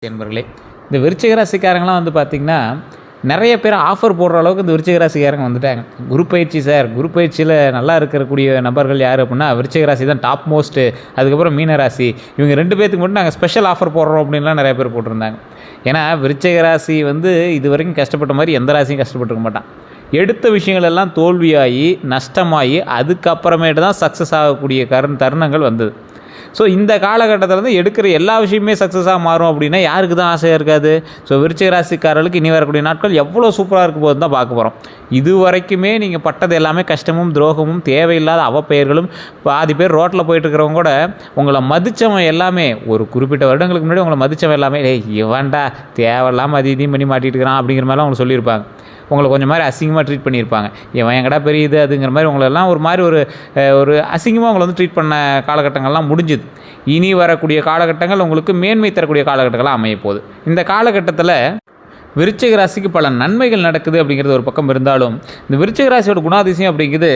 என்பர்களே, இந்த விருச்சிக ராசிக்காரங்களாம் வந்து பார்த்திங்கன்னா, நிறைய பேர் ஆஃபர் போடுற அளவுக்கு இந்த விருச்சிக ராசிக்காரங்க வந்துட்டாங்க. குரு பயிற்சி சார், குரு பயிற்சியில் நல்லா இருக்கக்கூடிய நபர்கள் யார் அப்படின்னா விருச்சிக ராசி தான் டாப் மோஸ்ட்டு. அதுக்கப்புறம் மீன ராசி. இவங்க 2 பேத்துக்கு மட்டும் நாங்கள் ஸ்பெஷல் ஆஃபர் போடுறோம் அப்படின்லாம் நிறைய பேர் போட்டிருந்தாங்க. ஏன்னா விருச்சிக ராசி வந்து இது வரைக்கும் கஷ்டப்பட்ட மாதிரி எந்த ராசியும் கஷ்டப்பட்டுருக்க மாட்டான். எடுத்த விஷயங்கள் எல்லாம் தோல்வியாகி நஷ்டமாகி அதுக்கப்புறமேட்டு தான் சக்ஸஸ் ஆகக்கூடிய தருணங்கள் வந்தது. ஸோ இந்த காலகட்டத்தில் வந்து எடுக்கிற எல்லா விஷயமே சக்ஸஸாக மாறும் அப்படின்னா யாருக்கு தான் ஆசையாக இருக்காது? ஸோ விருச்சிக ராசிக்காரர்களுக்கு இனி வரக்கூடிய நாட்கள் எவ்வளோ சூப்பராக இருக்கும் போது தான் பார்க்க போகிறோம். இது வரைக்குமே நீங்கள் பட்டது எல்லாமே கஷ்டமும் துரோகமும் தேவையில்லாத அவப்பெயர்களும். பாதி பேர் ரோட்டில் போயிட்டுருக்கிறவங்க கூட உங்களை மதித்தவன் எல்லாமே ஒரு குறிப்பிட்ட வருடங்களுக்கு முன்னாடி உங்களை மதித்தவன் எல்லாமே இவன்டா தேவையில்லாமல் இதையும் பண்ணி மாட்டிகிட்டு இருக்கிறான் அப்படிங்கிற மாதிரிலாம் அவங்க சொல்லியிருப்பாங்க. உங்களை கொஞ்சம் மாதிரி அசிங்கமாக ட்ரீட் பண்ணியிருப்பாங்க. இவன் எங்கடா பெரிய இது அதுங்கிற மாதிரி உங்களெல்லாம் ஒரு மாதிரி ஒரு அசிங்கமாக உங்களை வந்து ட்ரீட் பண்ண காலகட்டங்கள்லாம் முடிஞ்சுது. இனி வரக்கூடிய காலகட்டங்கள் உங்களுக்கு மேன்மை தரக்கூடிய காலகட்டங்களாக அமைய போகுது. இந்த காலகட்டத்தில் விருச்சிக ராசிக்கு பல நன்மைகள் நடக்குது அப்படிங்கிறது ஒரு பக்கம் இருந்தாலும், இந்த விருச்சிக ராசியோட குணாதிசயம் அப்படிங்கிறது,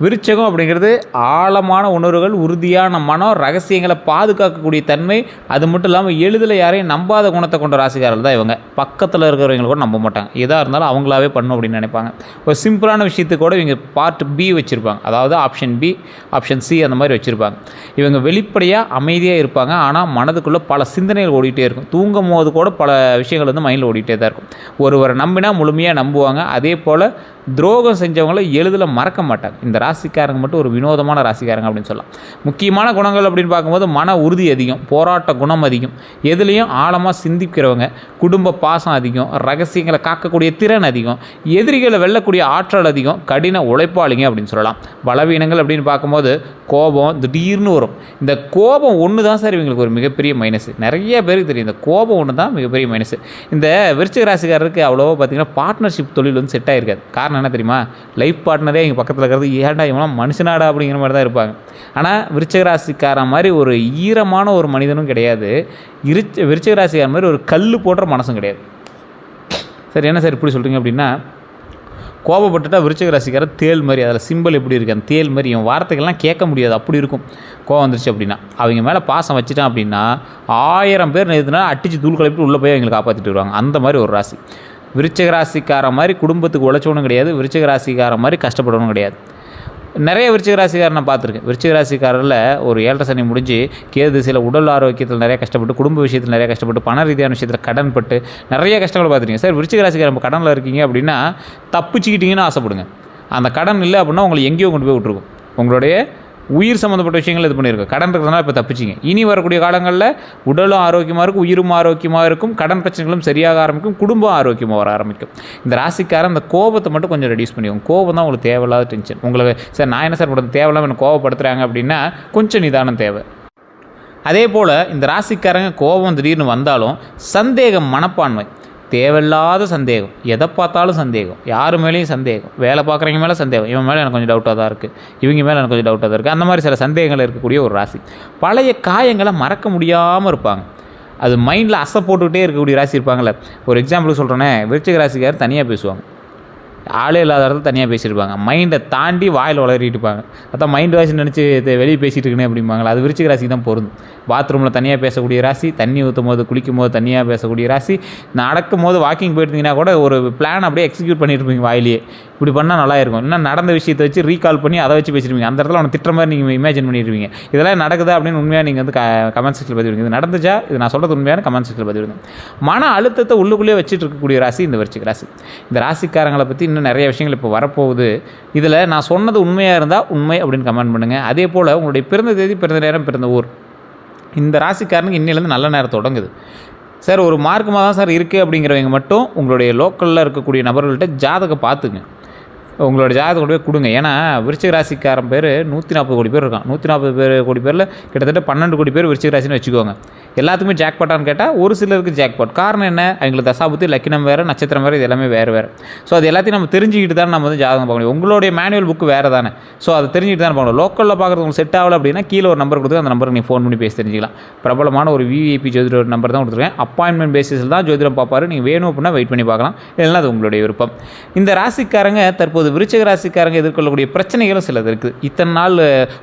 விருச்சகம் அப்படிங்கிறது ஆழமான உணர்வுகள், உறுதியான மனம், ரகசியங்களை பாதுகாக்கக்கூடிய தன்மை. அது மட்டும் இல்லாமல் எளிதில் யாரையும் நம்பாத குணத்தை கொண்ட ராசிக்காரர்கள் தான் இவங்க. பக்கத்தில் இருக்கிறவங்க கூட நம்ப மாட்டாங்க. எதாக இருந்தாலும் அவங்களாவே பண்ணும் அப்படின்னு நினைப்பாங்க. ஒரு சிம்பிளான விஷயத்துக்கு கூட இவங்க பார்ட் பி வச்சுருப்பாங்க. அதாவது ஆப்ஷன் பி, ஆப்ஷன் சி அந்த மாதிரி வச்சுருப்பாங்க. இவங்க வெளிப்படையாக அமைதியாக இருப்பாங்க. ஆனால் மனதுக்குள்ளே பல சிந்தனைகள் ஓடிட்டே இருக்கும். தூங்கும் போது கூட பல விஷயங்கள் வந்து மைண்டில் ஓடிட்டே தான் இருக்கும். ஒருவரை நம்பினா முழுமையாக நம்புவாங்க. அதே போல் துரோகம் செஞ்சவங்களை எளிதில் மறக்க மாட்டாங்க. இந்த ராசிக்காரங்க மட்டும் ஒரு வினோதமான ராசிக்காரங்க அப்படின்னு சொல்லலாம். முக்கியமான குணங்கள் அப்படின்னு பார்க்கும்போது மன உறுதி அதிகம், போராட்ட குணம் அதிகம், எதுலேயும் ஆழமாக சிந்திக்கிறவங்க, குடும்ப பாசம் அதிகம், ரகசியங்களை காக்கக்கூடிய திறன் அதிகம், எதிரிகளை வெல்லக்கூடிய ஆற்றல் அதிகம், கடின உழைப்பாளிங்க அப்படின்னு சொல்லலாம். பலவீனங்கள் அப்படின்னு பார்க்கும்போது கோபம் திடீர்னு வரும். இந்த கோபம் ஒன்று தான் சார் இவங்களுக்கு ஒரு மிகப்பெரிய மைனஸ். நிறைய பேருக்கு தெரியும் இந்த கோபம் ஒன்று தான் மிகப்பெரிய மைனஸ். இந்த விருச்சிக ராசிக்காரருக்கு அவ்வளோவா பார்த்திங்கன்னா பார்ட்னர்ஷிப் தொழில் வந்து செட் ஆகிருக்காது. காரணம் என்ன தெரியுமா? லைஃப் பார்ட்னரே எங்கள் பக்கத்தில் இருக்கிறது ஏன்டா இவங்களாம் மனுஷனாடா அப்படிங்கிற மாதிரி தான் இருப்பாங்க. ஆனால் விருச்சிக ராசிக்காரன் மாதிரி ஒரு ஈரமான ஒரு மனிதனும் கிடையாது. விருச்சிக ராசிக்காரன் மாதிரி ஒரு கல் போடுற மனசும் கிடையாது. சரி, என்ன சார் இப்படி சொல்கிறீங்க அப்படின்னா, கோபப்பட்டுட்டா விருச்சிக ராசிக்காரர் தேல் மாதிரி, அதில் சிம்பிள் எப்படி இருக்குது அந்த தேல் மாதிரி, இவன் வார்த்தைகள்லாம் கேட்க முடியாது அப்படி இருக்கும். கோவம் வந்துருச்சு அப்படின்னா அவங்க மேலே பாசம் வச்சுட்டான் அப்படின்னா 1000 பேர் எதுனா அடித்து தூள் கிளப்பிட்டு உள்ளே போய் அவங்களை காப்பாற்றிட்டு வருவாங்க. அந்த மாதிரி ஒரு ராசி. விருச்சிக ராசிக்கார மாதிரி குடும்பத்துக்கு உழைச்சவனும் கிடையாது, விருச்சிக ராசிக்கார மாதிரி கஷ்டப்படணும் கிடையாது. நிறைய விருச்சிக ராசிக்காரர் நான் பார்த்துருக்கேன். விருச்சிக ராசிக்காரில் ஒரு 7.5 சனி முடிஞ்சு கேது திசையில் உடல் ஆரோக்கியத்தில் நிறைய கஷ்டப்பட்டு, குடும்ப விஷயத்தில் நிறைய கஷ்டப்பட்டு, பண ரீதியான விஷயத்தில் கடன் பட்டு நிறைய கஷ்டங்களை பார்த்துருக்கீங்க. சார் விருச்சிக ராசிக்காரர் நம்ம கடனில் இருக்கீங்க அப்படின்னா தப்பிச்சுக்கிட்டீங்கன்னு ஆசைப்படுங்க. அந்த கடன் இல்லை அப்படின்னா உங்களை எங்கேயோ கொண்டு போய் விட்ருக்கும். உங்களுடைய உயிர் சம்மந்தப்பட்ட விஷயங்கள் இது பண்ணியிருக்கோம். கடன் இருக்கிறதுனால இப்போ தப்பிச்சிங்க. இனி வரக்கூடிய காலங்களில் உடலும் ஆரோக்கியமாக இருக்கும், உயிரும் ஆரோக்கியமாக இருக்கும், கடன் பிரச்சனைகளும் சரியாக ஆரம்பிக்கும், குடும்பம் ஆரோக்கியமாக வர ஆரம்பிக்கும். இந்த ராசிக்காரன் இந்த கோபத்தை மட்டும் கொஞ்சம் ரெடியூஸ் பண்ணிக்கோங்க. கோபம் தான் உங்களுக்கு தேவையில்லாத டென்ஷன். உங்களுக்கு சார் நான் என்ன சார் பண்ணுறது, தேவையில்லாமல் எனக்கு கோபப்படுத்துகிறாங்க அப்படின்னா கொஞ்சம் நிதானம் தேவை. அதே போல் இந்த ராசிக்காரங்க கோபம் திடீர்னு வந்தாலும் சந்தேகம் மனப்பான்மை, தேவையில்லாத சந்தேகம், எதை பார்த்தாலும் சந்தேகம், யார் மேலேயும் சந்தேகம், வேலை பார்க்குறவங்க மேலே சந்தேகம், இவன் மேலே எனக்கு கொஞ்சம் டவுட்டாக தான் இருக்குது, இவங்க மேலே எனக்கு கொஞ்சம் டவுட்டாக தான் இருக்குது, அந்த மாதிரி சில சந்தேகங்கள் இருக்கக்கூடிய ஒரு ராசி. பழைய காயங்களை மறக்க முடியாமல் இருப்பாங்க. அது மைண்டில் அசை போட்டுக்கிட்டே இருக்கக்கூடிய ராசி இருப்பாங்கள்ல. ஒரு எக்ஸாம்பிளுக்கு சொல்கிறேன்னே, விருச்சிக ராசிக்காரர் தனியாக பேசுவாங்க. ஆளே இல்லாத இடத்துல தனியாக பேசியிருப்பாங்க. மைண்டை தாண்டி வாயில் வளரிட்டு இருப்பாங்க. அதான் மைண்ட் வாய்ஸ் நினச்சி வெளியே பேசிகிட்டு இருக்கேனே அப்படிம்பாங்களா, அது விருச்சிக ராசிக்கு தான் பொருந்தும். பாத்ரூமில் தனியாக பேசக்கூடிய ராசி, தண்ணி ஊற்றும் போது குளிக்கும் போது தனியாக பேசக்கூடிய ராசி, நடக்கும் போது வாக்கிங் போயிருந்தீங்கன்னா கூட ஒரு பிளான் அப்படியே எக்ஸிக்யூட் பண்ணிட்டு இருப்பீங்க வாயிலேயே. இப்படி பண்ணால் நல்லா இருக்கும். இன்னும் நடந்த விஷயத்தை வச்சு ரீகால் பண்ணி அதை வச்சு பேசிடுவீங்க. அந்த இடத்துல அவனை திட்டுற மாதிரி நீங்கள் இமேஜின் பண்ணிடுவீங்க. இதெல்லாம் நடக்குதா அப்படின்னு உண்மையாக நீங்கள் வந்து கமெண்ட் செக்ஷனில் பதிவிடுங்க. இது நடந்துச்சா, இது நான் சொல்கிறது உண்மையான கமெண்ட் செக்ஷனில் பதிவிடுங்க. மன அழுத்தத்தை உள்ளுக்குள்ளேயே வச்சுட்டு இருக்கக்கூடிய ராசி இந்த விருச்சிக ராசி. இந்த ராசிக்காரங்களை பற்றி இன்னும் நிறைய விஷயங்கள் இப்போ வரப்போகுது. இதில் நான் சொன்னது உண்மையாக இருந்தால் உண்மை அப்படின்னு கமெண்ட் பண்ணுங்கள். அதே போல் உங்களுடைய பிறந்த தேதி, பிறந்த நேரம், பிறந்த ஊர், இந்த ராசிக்காரனுக்கு இன்னிலேருந்து நல்ல நேரம் தொடங்குது. சார் ஒரு மார்க்கமாக தான் சார் இருக்குது அப்படிங்கிறவங்க மட்டும் உங்களுடைய லோக்கலில் இருக்கக்கூடிய நபர்கள்ட்ட ஜாதகம் பார்த்துங்க. உங்களோட ஜாதகம் கொண்டு போய் கொடுங்க. ஏன்னா விருச்சிக ராசிக்காரன் பேர் 140 கோடி பேர் இருக்கான். 140 கோடி பேரில் கிட்டத்தட்ட 12 கோடி பேர் விருச்சிக ராசின்னு வச்சுக்கோங்க. எல்லாத்துக்குமே ஜாக்பாட்டான்னு கேட்டால் ஒரு சிலருக்கு ஜாக்பாட். காரணம் என்ன? அவங்களுக்கு தசாபுத்தி, லக்கினம் வேறு, நட்சத்திரம் வேறு, இது எல்லாமே வேறு வேறு. ஸோ அது எல்லாத்தையும் நம்ம தெரிஞ்சுக்கிட்டு தான் நம்ம வந்து ஜாதகம் பார்க்க முடியும். உங்களுடைய மேனுவல் புக்கு வேறு தானே. ஸோ அதை தெரிஞ்சுக்கிட்டு தான் பார்க்கணும். லோக்கலில் பார்க்குறது உங்களுக்கு செட் ஆகலை அப்படின்னா கீழே ஒரு நம்பர் கொடுத்து அந்த நம்பருக்கு நீங்கள் ஃபோன் பண்ணி பேசி தெரிஞ்சிக்கலாம். பிரபலமான ஒரு விஐபி ஜோதிடர் நம்பர் தான் கொடுத்துருக்கேன். அப்பாயின்மெண்ட் பேசிஸில் தான் ஜோதிடம் பார்ப்பாரு. நீங்கள் வேணும் அப்படின்னா வெயிட் பண்ணி பார்க்கலாம். இல்லைன்னா அது உங்களுடைய விருப்பம். இந்த ராசிக்காரங்க தற்போது அடுத்தது விருச்சிக ராசிக்காரங்க எதிர்கொள்ளக்கூடிய பிரச்சனைகளும் சிலது இருக்குது. இத்தனை நாள்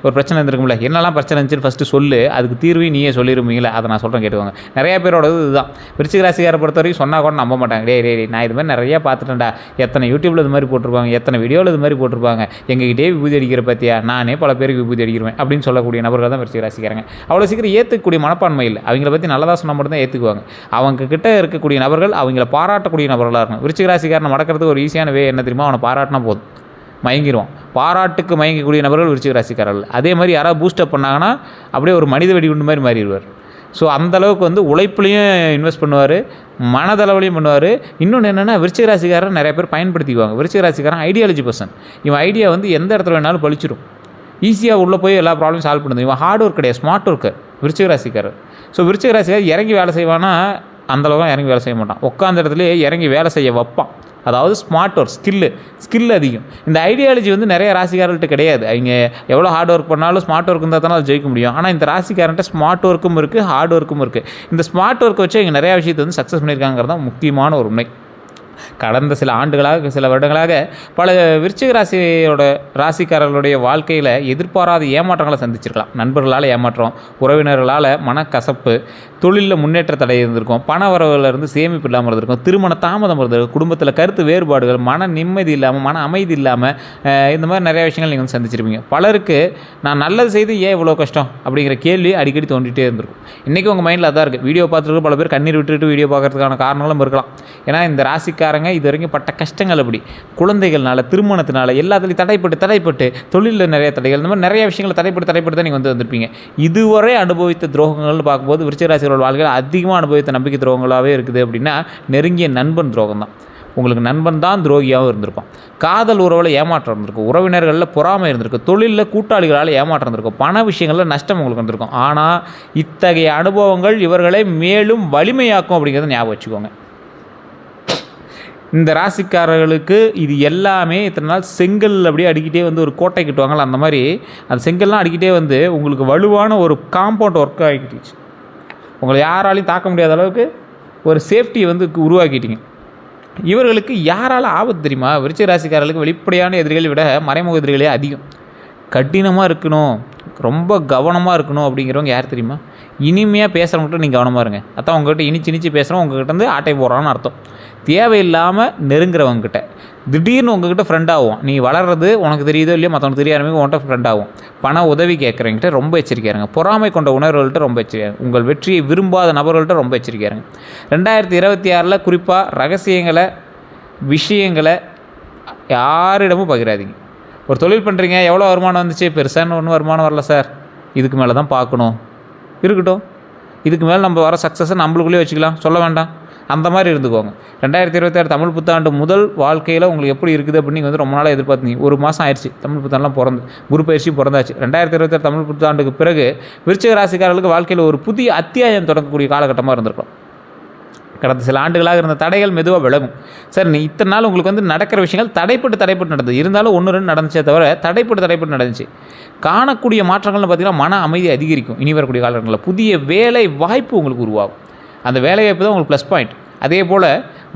ஒரு பிரச்சனை இருந்திருக்கும்ல, என்னெல்லாம் பிரச்சனை இருந்துச்சுன்னு ஃபஸ்ட்டு சொல்லு, அதுக்கு தீர்வையும் நீயே சொல்லிடுவீங்களே, அதை நான் சொல்கிறேன் கேட்டுவாங்க. நிறையா பேரோட இதுதான். விருச்சிக ராசிக்காரை பொறுத்த வரைக்கும் சொன்னால் கூட நம்ப மாட்டாங்க. டே நான் இது மாதிரி நிறையா பார்த்துட்டேன்டா, எத்தனை யூடியூப்பில் இது மாதிரி போட்டிருப்பாங்க, எத்தனை வீடியோவில் இது மாதிரி போட்டிருப்பாங்க, எங்ககிட்டே விபூதி அடிக்கிற பற்றியா, நானே பல பேருக்கு விபூதி அடிக்கிறேன் அப்படின்னு சொல்லக்கூடிய நபர்கள் தான் விருச்சிக ராசிக்காரங்க. அவ்வளோ சீக்கிரம் ஏற்றுக்கக்கூடிய மனப்பான்மை இல்லை. அவங்கள பற்றி நல்லதாக சொன்னால் மட்டும் தான் ஏற்றுக்குவாங்க. அவங்க கிட்ட இருக்கக்கூடிய நபர்கள் அவங்கள பாராட்டக்கூடிய நபர்களாக இருக்கும். விருச்சிக ராசிக்காரனை மடக்கிறதுக்கு ஒரு ஈஸியான வே என்ன தெரியுமா, அவனை பாராட்டினா போதும், மயங்கிடுவான். பாராட்டுக்கு மயங்கக்கூடிய நபர்கள் விருச்சிக ராசிக்காரர்கள். அதே மாதிரி யாராவது பூஸ்டப் பண்ணாங்கன்னா அப்படியே ஒரு மனித வெடிகுண்டு மாதிரி மாறிடுவார். ஸோ அந்தளவுக்கு உழைப்புலையும் இன்வெஸ்ட் பண்ணுவார், மனதளவுலையும் பண்ணுவார். இன்னொன்று என்னென்னா, விருச்சிக ராசிக்காரன் நிறைய பேர் பயன்படுத்திக்குவாங்க. விருச்சிக ராசிக்காரன் ஐடியாலஜி பர்சன். இவன் ஐடியா எந்த இடத்துல வேணாலும் பழிச்சிடும், ஈஸியாக உள்ளே போய் எல்லா ப்ராப்ளம் சால்வ் பண்ணுது. இவன் ஹார்ட் ஒர்க் கிடையாது, ஸ்மார்ட் ஒர்க்கர் விருச்சிக ராசிக்காரர். ஸோ விருச்சிக ராசிக்காரர் இறங்கி வேலை செய்வானா, அந்தளவுக்கு இறங்கி வேலை செய்ய மாட்டான். உட்காந்த இடத்துல இறங்கி வேலை செய்ய வைப்பான். அதாவது ஸ்மார்ட் ஒர்க், ஸ்கில் அதிகம். இந்த ஐடியாலஜி நிறைய ராசிக்காரர்கிட்ட கிடையாது. அவங்க எவ்வளோ ஹார்ட் ஒர்க் பண்ணாலும் ஸ்மார்ட் ஒர்க் இருந்தால் தானே அது ஜெயிக்க முடியும். ஆனால் இந்த ராசிக்காரன்ட்ட ஸ்மார்ட் ஒர்க்கும் இருக்குது, ஹார்ட் ஒர்க்கும் இருக்குது. இந்த ஸ்மார்ட் ஒர்க் வச்சு இங்கே நிறையா விஷயத்தை சக்ஸஸ் பண்ணியிருக்காங்கிறது தான் முக்கியமான ஒரு உண்மை. கடந்த சில ஆண்டுகளாக, சில வருடங்களாக பல விருச்சிக ராசிக்காரர்களுடைய வாழ்க்கையில் எதிர்பாராத ஏமாற்றங்களை சந்திச்சிருக்கலாம். நண்பர்களால் ஏமாற்றம், உறவினர்களால் மனக்கசப்பு, தொழிலில் முன்னேற்ற தடை இருந்திருக்கும், பண வரவுலேருந்து சேமிப்பு இல்லாமல் இருந்திருக்கும், திருமண தாமதம் இருந்திருக்கும், குடும்பத்தில் கருத்து வேறுபாடுகள், மன நிம்மதி இல்லாமல், மன அமைதி இல்லாமல், இந்த மாதிரி நிறையா விஷயங்கள் நீங்கள் சந்திச்சிருப்பீங்க. பலருக்கு நான் நல்லது செய்து ஏன் இவ்வளோ கஷ்டம் அப்படிங்கிற கேள்வி அடிக்கடி தோண்டிகிட்டே இருந்திருக்கும். இன்றைக்கி உங்கள் மைண்டில் அதான் இருக்குது. வீடியோ பார்த்துட்டு பல பேர் கண்ணீர் விட்டுட்டு வீடியோ பார்க்குறதுக்கான காரணங்களும் இருக்கலாம். ஏன்னா இந்த ராசிக்காரங்க இது வரைக்கும் பட்ட கஷ்டங்கள் அப்படி, குழந்தைகள்னால, திருமணத்தினால, எல்லாத்துலேயும் தடைப்பட்டு தொழிலில் நிறைய தடைகள், இந்த மாதிரி நிறைய விஷயங்களை தடைப்பட்டு தான் நீங்கள் வந்திருப்பீங்க. இதுவரை அனுபவித்த துரோகங்கள்னு பார்க்கும்போது விருச்சிக ராசிகளோட வாழ்க்கையில் அதிகமாக அனுபவித்த நம்பிக்கை துரோகங்களாகவே இருக்குது. அப்படின்னா நெருங்கிய நண்பன் துரோகம் தான். உங்களுக்கு நண்பன் தான் துரோகியாகவும் இருந்திருப்பான். காதல் உறவில் ஏமாற்றம் இருந்திருக்கும், உறவினர்களில் பொறாமை இருந்திருக்கு, தொழிலில் கூட்டாளிகளால் ஏமாற்றம் இருந்திருக்கும், பண விஷயங்களில் நஷ்டம் உங்களுக்கு இருந்திருக்கும். ஆனால் இத்தகைய அனுபவங்கள் இவர்களை மேலும் வலிமையாக்கும் அப்படிங்கிறத ஞாபகம் வச்சுக்கோங்க. இந்த ராசிக்காரர்களுக்கு இது எல்லாமே இத்தனை நாள் செங்கல் அப்படியே அடிக்கிட்டே ஒரு கோட்டை கட்டுவாங்கள்ல, அந்த மாதிரி அந்த செங்கல்லாம் அடிக்கிட்டே உங்களுக்கு வலுவான ஒரு காம்பவுண்ட் ஒர்க் ஆகிக்கிட்டுச்சு. உங்களை யாராலையும் தாக்க முடியாத அளவுக்கு ஒரு சேஃப்டியை உருவாக்கிட்டீங்க. இவர்களுக்கு யாரால் ஆபத்து தெரியுமா? விருச்சிக ராசிக்காரர்களுக்கு வெளிப்படையான எதிரிகளை விட மறைமுக எதிரிகளே அதிகம். கடினமாக இருக்கணும், ரொம்ப கவனமாக இருக்கணும் அப்படிங்கிறவங்க யார் தெரியுமா? இனிமையாக பேசுகிறவங்ககிட்ட நீங்கள் கவனமாக இருங்க. அதான் உங்கள்கிட்ட இனிச்சு பேசுகிறோம், உங்கள்கிட்ட ஆட்டை போடுறான்னு அர்த்தம். தேவையில்லாமல் நெருங்குறவங்ககிட்ட திடீர்னு உங்ககிட்ட ஃப்ரெண்ட் ஆகும். நீ வளர்றது உனக்கு தெரியுதோ இல்லையோ, மற்றவனுக்கு தெரிய ஆரம்பிக்கும், உன்கிட்ட ஃப்ரெண்ட் ஆகும். பண உதவி கேட்குறவங்கிட்ட ரொம்ப எச்சரிக்கையாருங்க. பொறாமை கொண்ட உணர்வுகள்கிட்ட ரொம்ப எச்சரிக்கையாருங்க. உங்கள் வெற்றியை விரும்பாத நபர்கள்ட்ட ரொம்ப எச்சரிக்கையாருங்க. 2026 குறிப்பாக ரகசியங்களை, விஷயங்களை யாரிடமும் பகிராதீங்க. ஒரு தொழில் பண்ணுறீங்க, எவ்வளோ வருமானம் வந்துச்சு? பெருசான ஒன்றும் வருமானம் வரல சார், இதுக்கு மேலே தான் பார்க்கணும். இருக்கட்டும், இதுக்கு மேலே நம்ம வர சக்ஸஸை நம்மளுக்குள்ளேயே வச்சுக்கலாம், சொல்ல வேண்டாம். அந்த மாதிரி இருந்துக்கோங்க. 2026 தமிழ் புத்தாண்டு முதல் வாழ்க்கையில் உங்களுக்கு எப்படி இருக்குது அப்படின்னு நீங்கள் ரொம்ப நாளாக எதிர்பார்த்தீங்க. ஒரு மாதம் ஆயிடுச்சு தமிழ் புத்தாண்டுலாம் பிறந்து, குரு பயிற்சி பிறந்தாச்சு. 2026 தமிழ் புத்தாண்டுக்கு பிறகு விருச்சிக ராசிக்காரர்களுக்கு வாழ்க்கையில் ஒரு புதிய அத்தியாயம் தொடங்கக்கூடிய காலகட்டமாக இருந்திருக்கும். கடந்த சில ஆண்டுகளாக இருந்த தடைகள் மெதுவாக விலகும். சார், நீ இத்தனை நாள் உங்களுக்கு நடக்கிற விஷயங்கள் தடைப்பட்டு நடந்தது, இருந்தாலும் 1-2 நடந்துச்சே தவிர தடைப்பட்டு நடந்துச்சு. காணக்கூடிய மாற்றங்கள்னு பார்த்திங்கன்னா மன அமைதி அதிகரிக்கும். இனி வரக்கூடிய காலங்களில் புதிய வேலை வாய்ப்பு உங்களுக்கு உருவாகும். அந்த வேலை வாய்ப்பு தான் உங்களுக்கு ப்ளஸ் பாயிண்ட். அதே போல்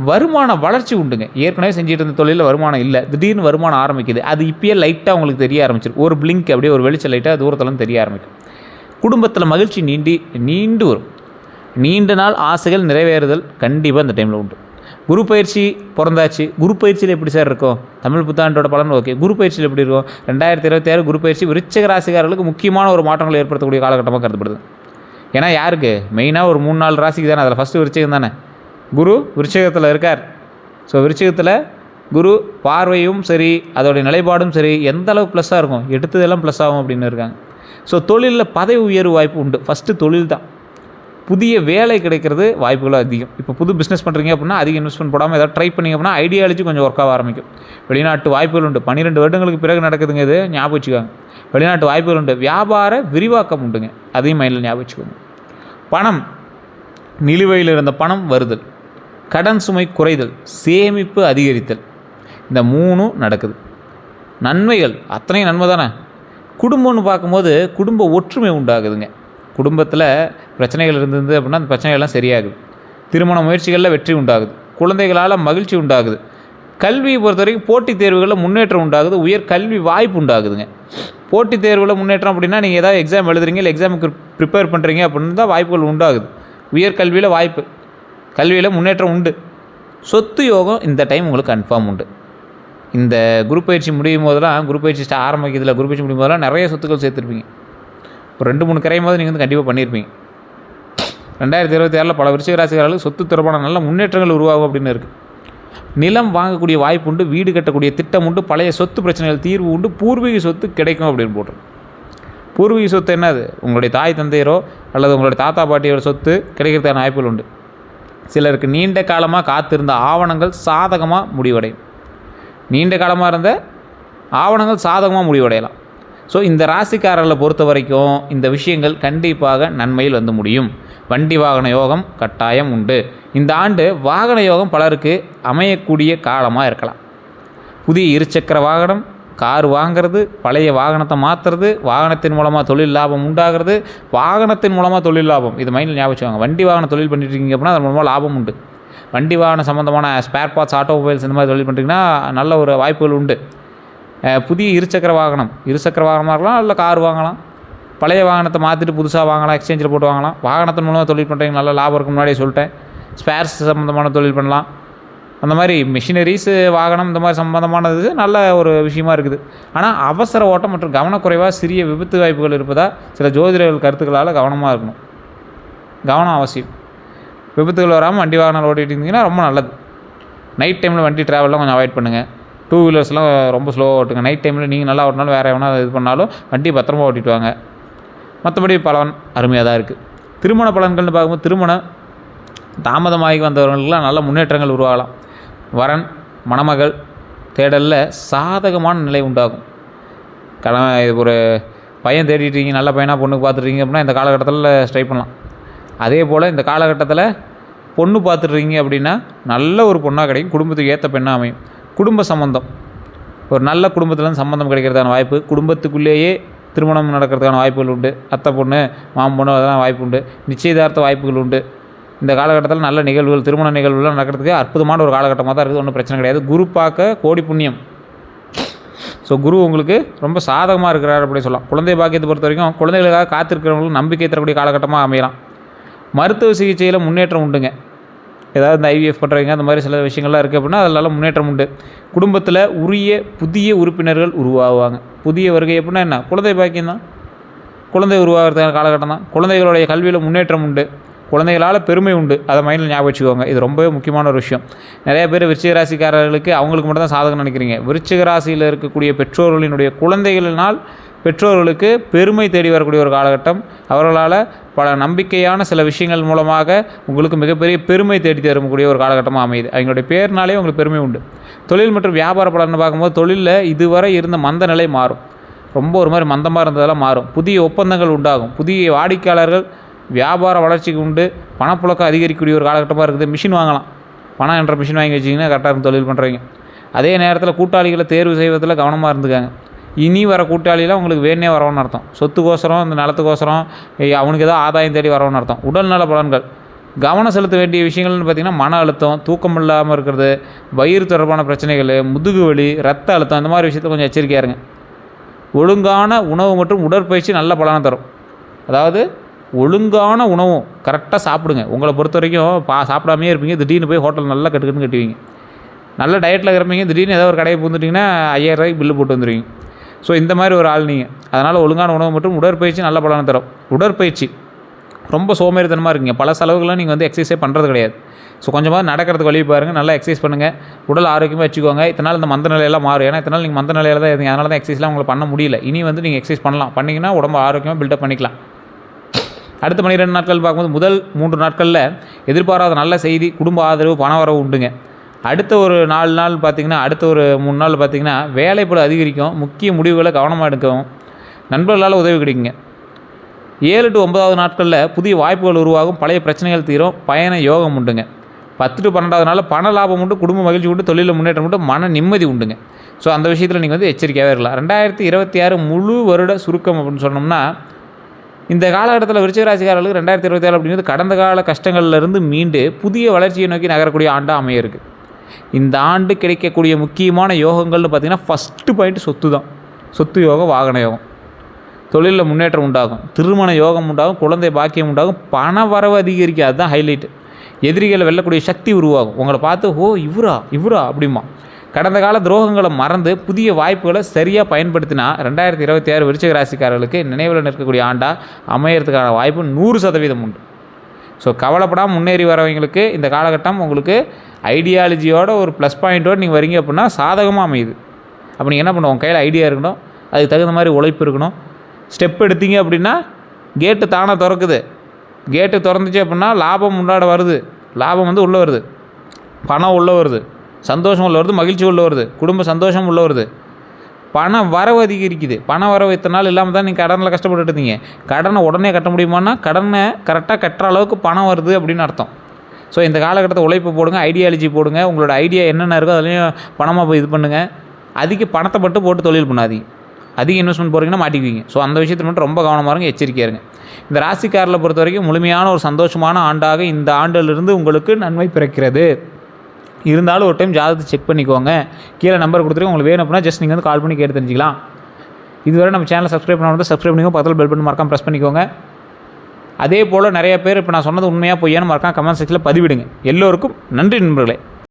வருமான வளர்ச்சி உண்டுங்க. ஏற்கனவே செஞ்சுட்டு இருந்த தொழிலில் வருமானம் இல்லை, திடீர்னு வருமானம் ஆரம்பிக்குது. அது இப்போயே லைட்டாக உங்களுக்கு தெரிய ஆரம்பிச்சிடும். ஒரு பிளிங்க் அப்படியே ஒரு வெளிச்சம் லைட்டாக தூரத்துலேருந்து தெரிய ஆரம்பிக்கும். குடும்பத்தில் மகிழ்ச்சி நீண்டு வரும். நீண்ட நாள் ஆசைகள் நிறைவேறுதல் கண்டிப்பாக இந்த டைமில் உண்டு. குரு பயிற்சி பிறந்தாச்சு. குரு பயிற்சியில் எப்படி சார் இருக்கும்? தமிழ் புத்தாண்டோட பலன் ஓகே. குரு பயிற்சியில் எப்படி இருக்கும்? 2026 குரு பயிற்சி விருச்சிக ராசிக்காரர்களுக்கு முக்கியமான ஒரு மாற்றங்களை ஏற்படுத்தக்கூடிய காலகட்டமாக கருதப்படுது. ஏன்னா யாருக்கு மெயினாக ஒரு 3-4 ராசிக்கு தானே. அதில் ஃபஸ்ட்டு விருச்சிகம் தானே. குரு விருச்சிகத்தில் இருக்கார். ஸோ விருச்சிகத்தில் குரு பார்வையும் சரி, அதோடைய நிலைப்பாடும் சரி, எந்த அளவுக்கு ப்ளஸ்ஸாக இருக்கும், எடுத்ததெல்லாம் ப்ளஸ் ஆகும் அப்படின்னு இருக்காங்க. ஸோ தொழிலில் பதவி உயர்வு வாய்ப்பு உண்டு. ஃபஸ்ட்டு தொழில் தான். புதிய வேலை கிடைக்கிறது வாய்ப்புகளும் அதிகம். இப்போ புது பிஸ்னஸ் பண்ணுறீங்க அப்படின்னா அதிக இன்வெஸ்ட்மெண்ட் போடாமல் ஏதாவது ட்ரை பண்ணிங்க அப்படின்னா ஐடியாலஜி கொஞ்சம் ஒர்க் ஆக ஆரம்பிக்கும். வெளிநாட்டு வாய்ப்புகள் உண்டு. 12 வருடங்களுக்கு பிறகு நடக்குதுங்க. இது ஞாபகம் வச்சுக்கோங்க. வெளிநாட்டு வாய்ப்புகள் உண்டு. வியாபார விரிவாக்கம் உண்டுங்க, அதையும் மைண்டில் ஞாபகம் வச்சுக்கோங்க. பணம், நிலுவையில் இருந்த பணம் வருதல், கடன் சுமை குறைதல், சேமிப்பு அதிகரித்தல், இந்த 3 நடக்குது. நன்மைகள் அத்தனையும் நன்மை தானே. குடும்பம்னு பார்க்கும்போது குடும்ப ஒற்றுமை உண்டாகுதுங்க. குடும்பத்தில் பிரச்சனைகள் இருந்தது அப்படின்னா அந்த பிரச்சனைகள்லாம் சரியாகுது. திருமண முயற்சிகளில் வெற்றி உண்டாகுது. குழந்தைகளால் மகிழ்ச்சி உண்டாகுது. கல்வியை பொறுத்த வரைக்கும் போட்டித் தேர்வுகளில் முன்னேற்றம் உண்டாகுது, உயர் கல்வி வாய்ப்பு உண்டாகுதுங்க. போட்டித் தேர்வில் முன்னேற்றம் அப்படின்னா நீங்கள் ஏதாவது எக்ஸாம் எழுதுறீங்க, இல்லை எக்ஸாமுக்கு ப்ரிப்பேர் பண்ணுறீங்க அப்படின்னு தான் வாய்ப்புகள் உண்டாகுது. உயர்கல்வியில் வாய்ப்பு, கல்வியில் முன்னேற்றம் உண்டு. சொத்து யோகம் இந்த டைம் உங்களுக்கு கன்ஃபார்ம் உண்டு. இந்த குரு பயிற்சி முடியும் போதெல்லாம், குரு பயிற்சி ஆரம்பிக்கிறதுல குரு பயிற்சி முடியும் போதெல்லாம் நிறைய சொத்துக்கள் சேர்த்துருப்பீங்க. ஒரு 2-3 கரையும் போது நீங்கள் வந்து கண்டிப்பாக பண்ணியிருப்பீங்க. 2026 பல விருச்சிக ராசிக்காரர்களுக்கு சொத்து தொடர்பான நல்ல முன்னேற்றங்கள் உருவாகும் அப்படின்னு இருக்குது. நிலம் வாங்கக்கூடிய வாய்ப்பு உண்டு, வீடு கட்டக்கூடிய திட்டம் உண்டு, பழைய சொத்து பிரச்சனைகள் தீர்வு உண்டு, பூர்வீக சொத்து கிடைக்கும் அப்படின்னு போட்டுரும். பூர்வீக சொத்து என்னது? உங்களுடைய தாய் தந்தையரோ அல்லது உங்களுடைய தாத்தா பாட்டியோட சொத்து கிடைக்கிறதுக்கான வாய்ப்புகள் உண்டு. சிலருக்கு நீண்ட காலமாக காத்திருந்த ஆவணங்கள் சாதகமாக முடிவடையும். நீண்ட காலமாக இருந்த ஆவணங்கள் சாதகமாக முடிவடையலாம். ஸோ இந்த ராசிக்காரர்களை பொறுத்த வரைக்கும் இந்த விஷயங்கள் கண்டிப்பாக நன்மையில் வந்து முடியும். வண்டி வாகன யோகம் கட்டாயம் உண்டு. இந்த ஆண்டு வாகன யோகம் பலருக்கு அமையக்கூடிய காலமாக இருக்கலாம். புதிய இருசக்கர வாகனம், கார் வாங்கிறது, பழைய வாகனத்தை மாற்றுறது, வாகனத்தின் மூலமாக தொழில் லாபம் உண்டாகிறது, வாகனத்தின் மூலமாக தொழில் லாபம். இது மைண்டில் ஞாபகம் வச்சுக்கோங்க. வண்டி வாகன தொழில் பண்ணிட்டு இருக்கீங்க அப்படின்னா அது மூலமாக லாபம் உண்டு. வண்டி வாகன சம்மந்தமான ஸ்பேர் பார்ட்ஸ், ஆட்டோமொபைல்ஸ் இந்த மாதிரி தொழில் பண்ணுறீங்கன்னா நல்ல ஒரு வாய்ப்புகள் உண்டு. புதிய இருசக்கர வாகனமாக இருக்கலாம், இல்லை கார் வாங்கலாம். பழைய வாகனத்தை மாற்றிட்டு புதுசாக வாங்கலாம், எக்ஸ்சேஞ்சில் போட்டு வாங்கலாம். வாகனத்தின் மூலமாக தொழில் பண்ணுறீங்க, நல்ல லாபம் இருக்கும். முன்னாடியே சொல்லிட்டேன். ஸ்பேர்ஸ் சம்மந்தமான தொழில் பண்ணலாம். அந்த மாதிரி மிஷினரிஸ், வாகனம் இந்த மாதிரி சம்மந்தமானது நல்ல ஒரு விஷயமா இருக்குது. ஆனால் அவசர ஓட்டம் மற்றும் கவனக்குறைவாக சிறிய விபத்து வாய்ப்புகள் இருப்பதாக சில ஜோதிடர்கள் கருத்துக்களால் கவனமாக இருக்கணும். கவனம் அவசியம். விபத்துகள் வராமல் வண்டி வாகனம் ஓட்டிகிட்டு இருந்தீங்கன்னா ரொம்ப நல்லது. நைட் டைமில் வண்டி ட்ராவல்லாம் கொஞ்சம் அவாய்ட் பண்ணுங்கள். 2 வீலர்ஸ்லாம் ரொம்ப ஸ்லோவாக ஓட்டுங்க. நைட் டைமில் நீங்கள் நல்லா ஓட்டினாலும் வேறு எவனா இது பண்ணாலும் வண்டி பத்திரமா ஓட்டிட்டு வாங்க. மற்றபடி பலன் அருமையாக தான் இருக்குது. திருமண பலன்கள்னு பார்க்கும்போது திருமணம் தாமதமாகி வந்தவர்களுக்கெல்லாம் நல்ல முன்னேற்றங்கள் உருவாகலாம். வரன் மணமகள் தேடலில் சாதகமான நிலை உண்டாகும். ஒரு பையன் தேடிட்டீங்க, நல்ல பையனாக பொண்ணுக்கு பார்த்துட்றீங்க அப்படின்னா இந்த காலகட்டத்தில் ட்ரை பண்ணலாம். அதே போல் இந்த காலகட்டத்தில் பொண்ணு பார்த்துட்றீங்க அப்படின்னா நல்ல ஒரு பொண்ணாக கிடைக்கும், குடும்பத்துக்கு ஏற்ற பெண்ணாக அமையும். குடும்ப சம்பந்தம், ஒரு நல்ல குடும்பத்துலேருந்து சம்பந்தம் கிடைக்கிறதுக்கான வாய்ப்பு, குடும்பத்துக்குள்ளேயே திருமணம் நடக்கிறதுக்கான வாய்ப்புகள் உண்டு. அத்தை பொண்ணு, மாமன் பொண்ணு அதெல்லாம் வாய்ப்பு உண்டு. நிச்சயதார்த்த வாய்ப்புகள் உண்டு. இந்த காலகட்டத்தில் நல்ல நிகழ்வுகள், திருமண நிகழ்வுகள் நடக்கிறதுக்கு அற்புதமான ஒரு காலகட்டமாக தான் இருக்குது. ஒன்றும் பிரச்சனை கிடையாது. குரு பார்க்க கோடி புண்ணியம். ஸோ குரு உங்களுக்கு ரொம்ப சாதகமாக இருக்கிறார் அப்படி சொல்லலாம். குழந்தை பாக்கியத்தை பொறுத்த வரைக்கும் குழந்தைகளுக்காக காத்திருக்கிறவங்களுக்கு நம்பிக்கை தரக்கூடிய காலகட்டமாக அமையலாம். மருத்துவ சிகிச்சையில் முன்னேற்றம் உண்டுங்க. ஏதாவது இந்த ஐவிஎஃப் பண்ணுறவங்க அந்த மாதிரி சில விஷயங்கள்லாம் இருக்குது அப்படின்னா அதனால முன்னேற்றம் உண்டு. குடும்பத்தில் உரிய புதிய உறுப்பினர்கள் உருவாகுவாங்க. புதிய வருகை அப்படின்னா என்ன? குழந்தை பாக்கியம் தான். குழந்தை உருவாகிறதுக்கான காலகட்டம் தான். குழந்தைகளுடைய கல்வியில் முன்னேற்றம் உண்டு. குழந்தைகளால் பெருமை உண்டு. அதை மைண்டில் ஞாபகம் வச்சுக்கோங்க. இது ரொம்பவே முக்கியமான ஒரு விஷயம். நிறைய பேர் விருச்சிக ராசிக்காரர்களுக்கு அவங்களுக்கு மட்டும் தான் சாதகம் நினைக்கிறீங்க. விருச்சிக ராசியில் இருக்கக்கூடிய பெற்றோர்களினுடைய குழந்தைகளினால் பெற்றோர்களுக்கு பெருமை தேடி வரக்கூடிய ஒரு காலகட்டம். அவர்களால் பல நம்பிக்கையான சில விஷயங்கள் மூலமாக உங்களுக்கு மிகப்பெரிய பெருமை தேடி தரக்கூடிய ஒரு காலகட்டமாக அமையுது. அவங்களுடைய பேர்னாலே உங்களுக்கு பெருமை உண்டு. தொழில் மற்றும் வியாபார பலன்னு பார்க்கும்போது தொழிலில் இதுவரை இருந்த மந்த நிலை மாறும். ரொம்ப ஒரு மாதிரி மந்தமாக இருந்ததெல்லாம் மாறும். புதிய ஒப்பந்தங்கள் உண்டாகும். புதிய வாடிக்கையாளர்கள், வியாபார வளர்ச்சிக்கு உண்டு. பணப்புழக்கம் அதிகரிக்கக்கூடிய ஒரு காலகட்டமாக இருக்குது. மிஷின் வாங்கலாம். பணம் என்ற மிஷின் வாங்கி வச்சிங்கன்னா கரெக்டாக இருக்கும் தொழில் பண்ணுறவங்க. அதே நேரத்தில் கூட்டாளிகளை தேர்வு செய்வதில் கவனமாக இருந்துக்காங்க. இனி வர கூட்டாளிலாம் உங்களுக்கு வேணே வரணும்னு அர்த்தம். சொத்துக்கோசரம், இந்த நிலத்துக்கோசரம் அவனுக்கு ஏதோ ஆதாயம் தேடி வரணும்னு அர்த்தம். உடல்நல பலன்கள், கவனம் செலுத்த வேண்டிய விஷயங்கள்னு பார்த்திங்கன்னா மன அழுத்தம், தூக்கம் இல்லாமல் இருக்கிறது, வயிறு தொடர்பான பிரச்சனைகள், முதுகு வலி, ரத்த அழுத்தம், இந்த மாதிரி விஷயத்தில் கொஞ்சம் எச்சரிக்கையாக இருங்க. ஒழுங்கான உணவு மற்றும் உடற்பயிற்சி நல்ல பலனை தரும். அதாவது ஒழுங்கான உணவும் கரெக்டாக சாப்பிடுங்க. உங்களை பொறுத்த வரைக்கும் சாப்பிடாமே இருப்பீங்க, திடீர்னு போய் ஹோட்டல் நல்லா கட்டுவீங்க. நல்ல டயட்டில் இருக்கிறப்பீங்க, திடீர்னு ஏதோ ஒரு கடையை பூந்துட்டிங்கன்னா 5000 ரூபாய்க்கு பில்லு போட்டு வந்துடுவீங்க. ஸோ இந்த மாதிரி ஒரு ஆள் நீங்கள். அதனால் ஒழுங்கான உணவு மற்றும் உடற்பயிற்சி நல்ல பலனை தரும். உடற்பயிற்சி ரொம்ப சோம்பேறித்தனமாக இருக்குங்க. பல செலவுகள்லாம் நீங்கள் வந்து எக்ஸசைஸே பண்ணுறது கிடையாது. ஸோ கொஞ்சமாக நடக்கிறதுக்கு வழி பாருங்கள், நல்லா எக்ஸசைஸ் பண்ணுங்கள், உடல் ஆரோக்கியமாக வச்சுக்கோங்க. இத்தனால் இந்த மந்த நிலையெல்லாம் மாறும். ஏன்னா இத்தனால் நீங்கள் மந்த நிலையில் தான் இருந்தீங்க, அதனால தான் எக்ஸசைஸ்லாம் உங்களுக்கு பண்ண முடியல. இனி வந்து நீங்கள் எக்ஸசைஸ் பண்ணலாம். பண்ணிங்கன்னா உடம்பு ஆரோக்கியமாக பில்டப் பண்ணிக்கலாம். அடுத்த 12 நாட்கள் பார்க்கும்போது முதல் 3 நாட்களில் எதிர்பாராத நல்ல செய்தி, குடும்ப ஆதரவு, பண வரவு உண்டுங்க. அடுத்த ஒரு 4 நாள் பார்த்திங்கன்னா, அடுத்த ஒரு 3 நாள் பார்த்திங்கன்னா வேலைப்பளு அதிகரிக்கும். முக்கிய முடிவுகளை கவனமாக எடுக்கவும் நண்பர்களால் உதவி கிடைக்குங்க. 7 to 9வது நாட்களில் புதிய வாய்ப்புகள் உருவாகும். பழைய பிரச்சனைகள் தீரும். பயண யோகம் உண்டுங்க. 10 to 12வது நாளில் பண லாபம் உண்டு, குடும்ப மகிழ்ச்சி உண்டு, தொழிலில் முன்னேற்றம் உண்டு, மன நிம்மதி உண்டுங்க. ஸோ அந்த விஷயத்தில் நீங்கள் வந்து எச்சரிக்கையாகவே இருக்கலாம். 2026 முழு வருட சுருக்கம் அப்படின்னு சொன்னோம்னா, இந்த காலகட்டத்தில் விருச்சிக ராசிக்காரர்களுக்கு 2027 அப்படிங்கிறது கடந்த கால கஷ்டங்கள்லேருந்து மீண்டு புதிய வளர்ச்சியை நோக்கி நகரக்கூடிய ஆண்டாக அமைய இருக்குது. இந்த ஆண்டு கிடைக்கக்கூடிய முக்கியமான யோகங்கள்னு பார்த்திங்கன்னா ஃபஸ்ட்டு பாயிண்ட் சொத்து தான். சொத்து யோகம், வாகன யோகம், தொழிலில் முன்னேற்றம் உண்டாகும், திருமண யோகம் உண்டாகும், குழந்தை பாக்கியம் உண்டாகும், பண வரவு அதிகரிக்கும். அதுதான் ஹைலைட்டு. எதிரிகளை வெல்லக்கூடிய சக்தி உருவாகும். உங்களை பார்த்து ஓ இவரா அப்படிமா. கடந்த கால துரோகங்களை மறந்து புதிய வாய்ப்புகளை சரியாக பயன்படுத்தினா 2026 விருச்சிக ராசிக்காரர்களுக்கு நினைவில் நிற்கக்கூடிய ஆண்டாக அமையறதுக்கான வாய்ப்பு 100% உண்டு. ஸோ கவலைப்படாமல் முன்னேறி வரவங்களுக்கு இந்த காலகட்டம் உங்களுக்கு ஐடியாலஜியோட ஒரு ப்ளஸ் பாயிண்ட்டோடு நீங்கள் வரீங்க அப்படின்னா சாதகமாக அமையுது. அப்போ நீங்கள் என்ன பண்ணுவோம், கையில் ஐடியா இருக்கணும், அதுக்கு தகுந்த மாதிரி உழைப்பு இருக்கணும். ஸ்டெப் எடுத்தீங்க அப்படின்னா கேட்டு தானாக திறக்குது. கேட்டு திறந்துச்சு அப்படின்னா லாபம் முன்னாடி வருது. லாபம் வந்து உள்ளே வருது, பணம் உள்ளே வருது, சந்தோஷம் உள்ள வருது, மகிழ்ச்சி உள்ள வருது, குடும்ப சந்தோஷம் உள்ள வருது, பண வரவு அதிகரிக்குது. பண வரவு இத்தனை நாள் இல்லாமல் தான் நீங்கள் கடனில் கஷ்டப்பட்டு இருந்தீங்க. கடனை உடனே கட்ட முடியுமான்னா கடனை கரெக்டாக கட்டுற அளவுக்கு பணம் வருது அப்படின்னு அர்த்தம். ஸோ இந்த காலகட்டத்தை உழைப்பு போடுங்க, ஐடியாலஜி போடுங்க. உங்களோட ஐடியா என்னென்ன இருக்கோ அதுலேயும் பணமாக போய் இது பண்ணுங்கள். அதிக பணத்தை மட்டும் போட்டு தொழில் பண்ணாதீங்க. அதிக இன்வெஸ்ட்மெண்ட் போகிறீங்கன்னா மாட்டிக்குவீங்க. ஸோ அந்த விஷயத்தில் மட்டும் ரொம்ப கவனமாக இருங்க, எச்சரிக்கையாக இருங்க. இந்த ராசிக்காரர்களை பொறுத்த வரைக்கும் முழுமையான ஒரு சந்தோஷமான ஆண்டாக இந்த ஆண்டிலிருந்து உங்களுக்கு நன்மை பிறக்கிறது. இருந்தாலும் ஒரு டைம் ஜாதகத்தை செக் பண்ணிக்கோங்க. கீழே நம்பர் கொடுத்துருக்கோம். உங்களுக்கு வேணும் அப்படின்னா ஜஸ்ட் நீங்கள் வந்து கால் பண்ணி கேட்டு தெரிஞ்சிக்கலாம். இதுவரை நம்ம சேனலை சப்ஸ்கிரைப் பண்ணால் சப்ஸ்கிரைப் பண்ணிக்கோங்க. பக்கத்தில் பெல் பட்டன் மறக்காம ப்ரெஸ் பண்ணிக்கோங்க. அதே போல் நிறைய பேர் இப்போ நான் சொன்னது உண்மையாக பொய்யான்னு மறக்காம கமெண்ட் செக்ஷனில் பதிவிடுங்க. எல்லோருக்கும் நன்றி நண்பர்களே.